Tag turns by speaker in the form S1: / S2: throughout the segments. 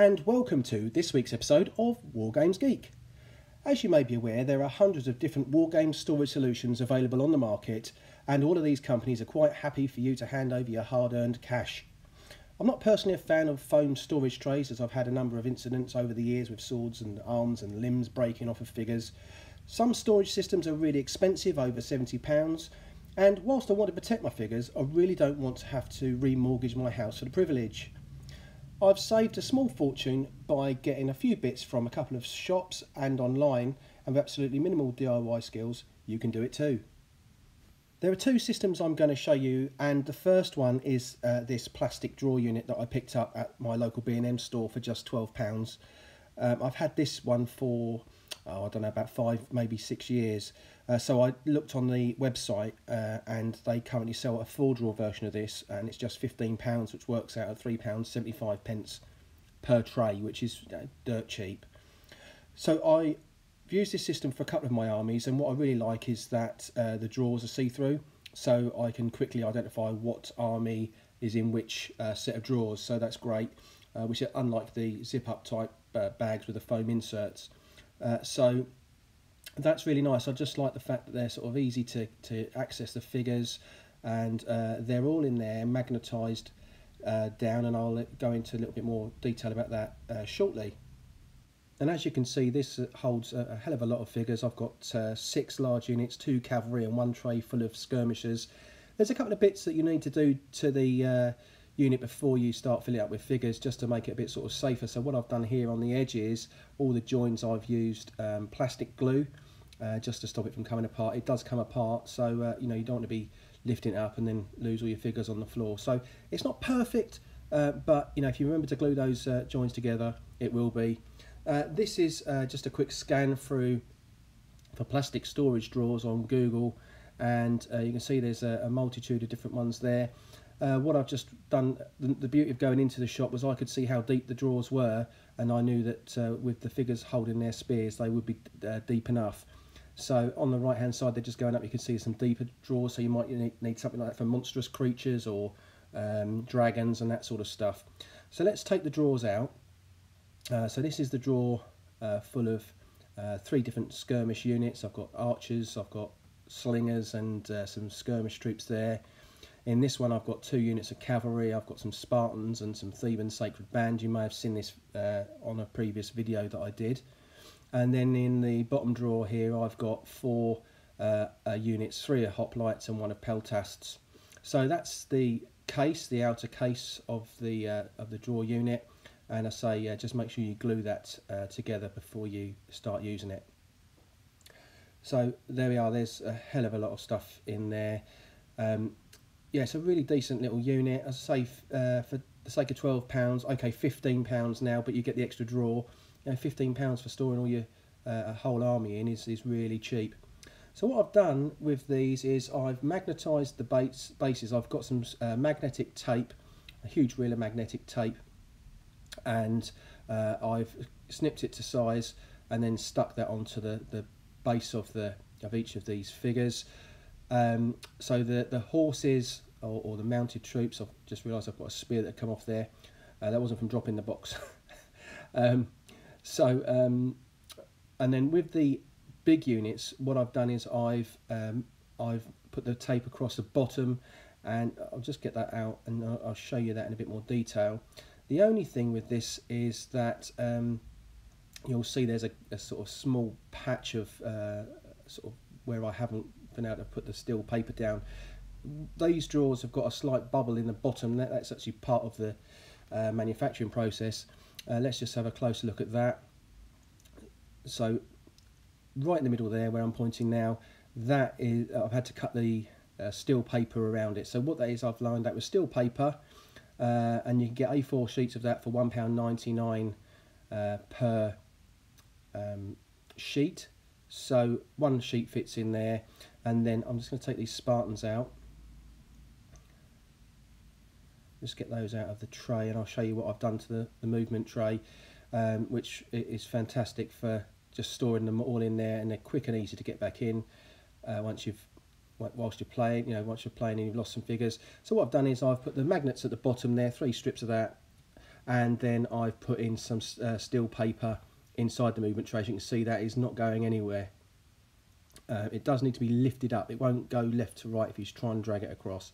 S1: and welcome to this week's episode of Wargames Geek. As you may be aware, there are hundreds of different Wargames storage solutions available on the market, and all of these companies are quite happy for you to hand over your hard-earned cash. I'm not personally a fan of foam storage trays, as I've had a number of incidents over the years with swords and arms and limbs breaking off of figures. Some storage systems are really expensive, over £70, and whilst I want to protect my figures, I really don't want to have to remortgage my house for the privilege. I've saved a small fortune by getting a few bits from a couple of shops and online, and with absolutely minimal DIY skills, you can do it too. There are two systems I'm going to show you, and the first one is this plastic drawer unit that I picked up at my local B&M store for just £12. I've had this one for, I don't know, about 5, maybe 6 years. So I looked on the website and they currently sell a 4-drawer version of this, and it's just £15, which works out at £3.75 per tray, which is dirt cheap. So I've used this system for a couple of my armies, and what I really like is that the drawers are see-through, so I can quickly identify what army is in which set of drawers, so that's great, which is unlike the zip-up type bags with the foam inserts. So that's really nice. I just like the fact that they're sort of easy to access the figures, and they're all in there magnetised down, and I'll go into a little bit more detail about that shortly. And as you can see, this holds a hell of a lot of figures. I've got 6 large units, 2 cavalry and 1 tray full of skirmishers. There's a couple of bits that you need to do to the unit before you start filling up with figures, just to make it a bit sort of safer. So what I've done here on the edges, all the joins, I've used plastic glue just to stop it from coming apart. It does come apart, so you know, you don't want to be lifting it up and then lose all your figures on the floor. So it's not perfect, but you know, if you remember to glue those joins together, it will be. This is just a quick scan through for plastic storage drawers on Google, and you can see there's a multitude of different ones there. What I've just done, the beauty of going into the shop was I could see how deep the drawers were, and I knew that with the figures holding their spears, they would be deep enough. So on the right hand side, they're just going up, you can see some deeper drawers, so you might need something like that for monstrous creatures or dragons and that sort of stuff. So let's take the drawers out. So this is the drawer full of 3 different skirmish units. I've got archers, I've got slingers, and some skirmish troops there. In this one, I've got 2 units of cavalry, I've got some Spartans and some Theban sacred band. You may have seen this on a previous video that I did. And then in the bottom drawer here, I've got 4 units, 3 of hoplites and 1 of peltasts. So that's the case, the outer case of the drawer unit. And I say, just make sure you glue that together before you start using it. So there we are, there's a hell of a lot of stuff in there. Yeah, it's a really decent little unit. As I say, for the sake of £12, okay, £15 now, but you get the extra drawer. You know, £15 for storing all your a whole army in is really cheap. So what I've done with these is I've magnetised the bases. I've got some magnetic tape, a huge reel of magnetic tape, and I've snipped it to size and then stuck that onto the base of each of these figures. So the horses or the mounted troops, I've just realised I've got a spear that come off there. That wasn't from dropping the box. And then with the big units, what I've done is I've put the tape across the bottom, and I'll just get that out and I'll show you that in a bit more detail. The only thing with this is that you'll see there's a sort of small patch of sort of where I haven't been able to put the steel paper down. These drawers have got a slight bubble in the bottom. That's actually part of the manufacturing process. Let's just have a closer look at that. So right in the middle there where I'm pointing now, that is, I've had to cut the steel paper around it. So what that is, I've lined that with steel paper, and you can get A4 sheets of that for £1.99 per sheet. So 1 sheet fits in there, and then I'm just going to take these Spartans out. Just get those out of the tray, and I'll show you what I've done to the movement tray, which is fantastic for just storing them all in there, and they're quick and easy to get back in whilst you're playing. Once you're playing and you've lost some figures. So what I've done is I've put the magnets at the bottom there, 3 strips of that, and then I've put in some steel paper inside the movement tray. As you can see, that is not going anywhere. It does need to be lifted up. It won't go left to right if you try and drag it across.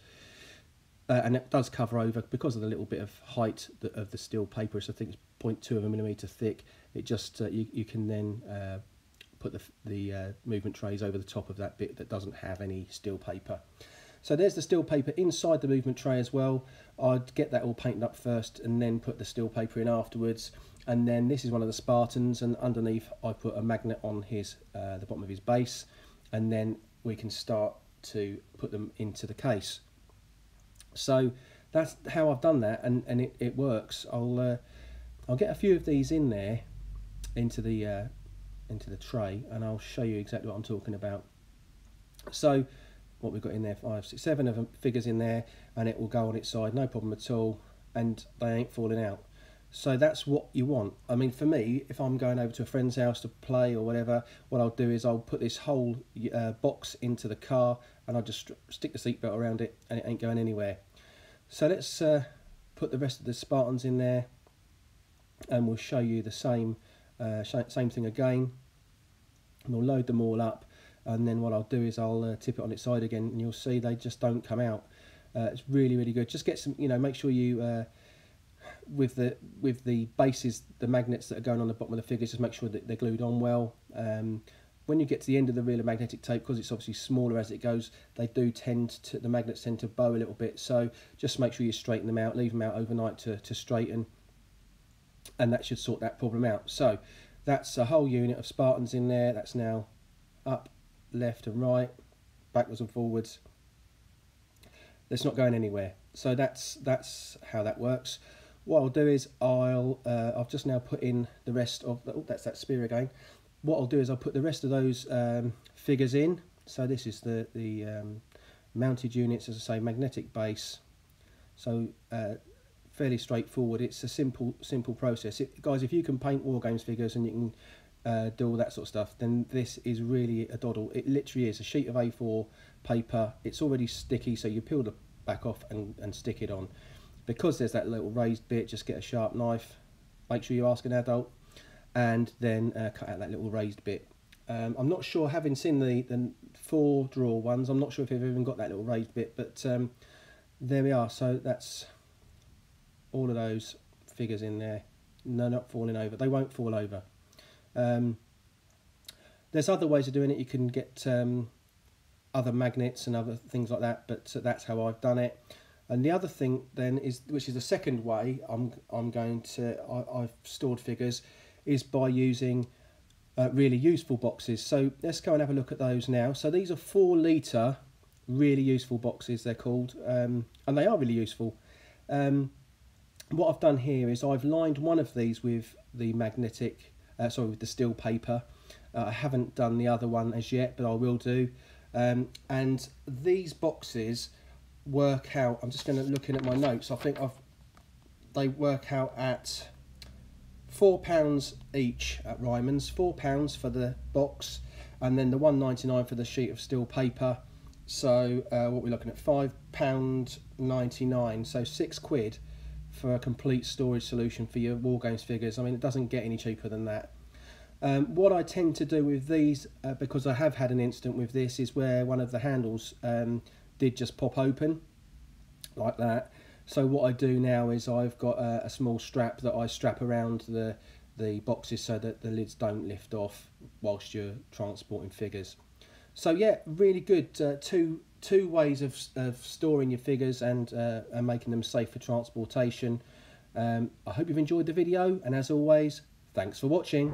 S1: And it does cover over, because of the little bit of height of the steel paper. So I think it's 0.2 of a millimetre thick. It just you can then put the movement trays over the top of that bit that doesn't have any steel paper. So there's the steel paper inside the movement tray as well. I'd get that all painted up first and then put the steel paper in afterwards. And then this is one of the Spartans, and underneath I put a magnet on his the bottom of his base, and then we can start to put them into the case. So that's how I've done that, and it works. I'll get a few of these in there into the tray, and I'll show you exactly what I'm talking about. So what we've got in there, 5, 6, 7 of them figures in there, and it will go on its side, no problem at all, and they ain't falling out. So that's what you want. I mean, for me, if I'm going over to a friend's house to play or whatever, what I'll do is I'll put this whole box into the car, and I'll just stick the seatbelt around it, and it ain't going anywhere. So let's put the rest of the Spartans in there, and we'll show you the same thing again. And we'll load them all up, and then what I'll do is I'll tip it on its side again, and you'll see they just don't come out. It's really, really good. Just get some, make sure you with the bases, the magnets that are going on the bottom of the figures, just make sure that they're glued on well. When you get to the end of the reel of magnetic tape, because it's obviously smaller as it goes, the magnets tend to bow a little bit. So just make sure you straighten them out, leave them out overnight to straighten, and that should sort that problem out. So that's a whole unit of Spartans in there. That's now up, left and right, backwards and forwards. It's not going anywhere. So that's how that works. What I'll do is I've just now put in the rest of that's that spear again. What I'll do is I'll put the rest of those figures in. So this is the mounted units, as I say, magnetic base. So fairly straightforward. It's a simple process. Guys, if you can paint Wargames figures and you can do all that sort of stuff, then this is really a doddle. It literally is a sheet of A4 paper. It's already sticky, so you peel the back off and stick it on. Because there's that little raised bit, just get a sharp knife, make sure you ask an adult, and then cut out that little raised bit. I'm not sure, having seen the 4 drawer ones, I'm not sure if they've even got that little raised bit, but there we are. So that's all of those figures in there. No, not falling over. They won't fall over. There's other ways of doing it. You can get other magnets and other things like that, but that's how I've done it. And the other thing then is, which is the second way I've stored figures, is by using really useful boxes. So let's go and have a look at those now. So these are 4 litre really useful boxes, they're called, and they are really useful. What I've done here is I've lined one of these with the with the steel paper. I haven't done the other one as yet, but I will do. And these boxes work out, I'm just going to look in at my notes, I think they work out at £4 each at Ryman's, £4 for the box, and then the £1.99 for the sheet of steel paper. So what we're looking at, £5.99, so £6 for a complete storage solution for your Wargames figures. I mean, it doesn't get any cheaper than that. What I tend to do with these, because I have had an incident with this, is where one of the handles did just pop open like that. So what I do now is I've got a small strap that I strap around the boxes so that the lids don't lift off whilst you're transporting figures. So yeah, really good two ways of storing your figures and making them safe for transportation. I hope you've enjoyed the video, and as always, thanks for watching.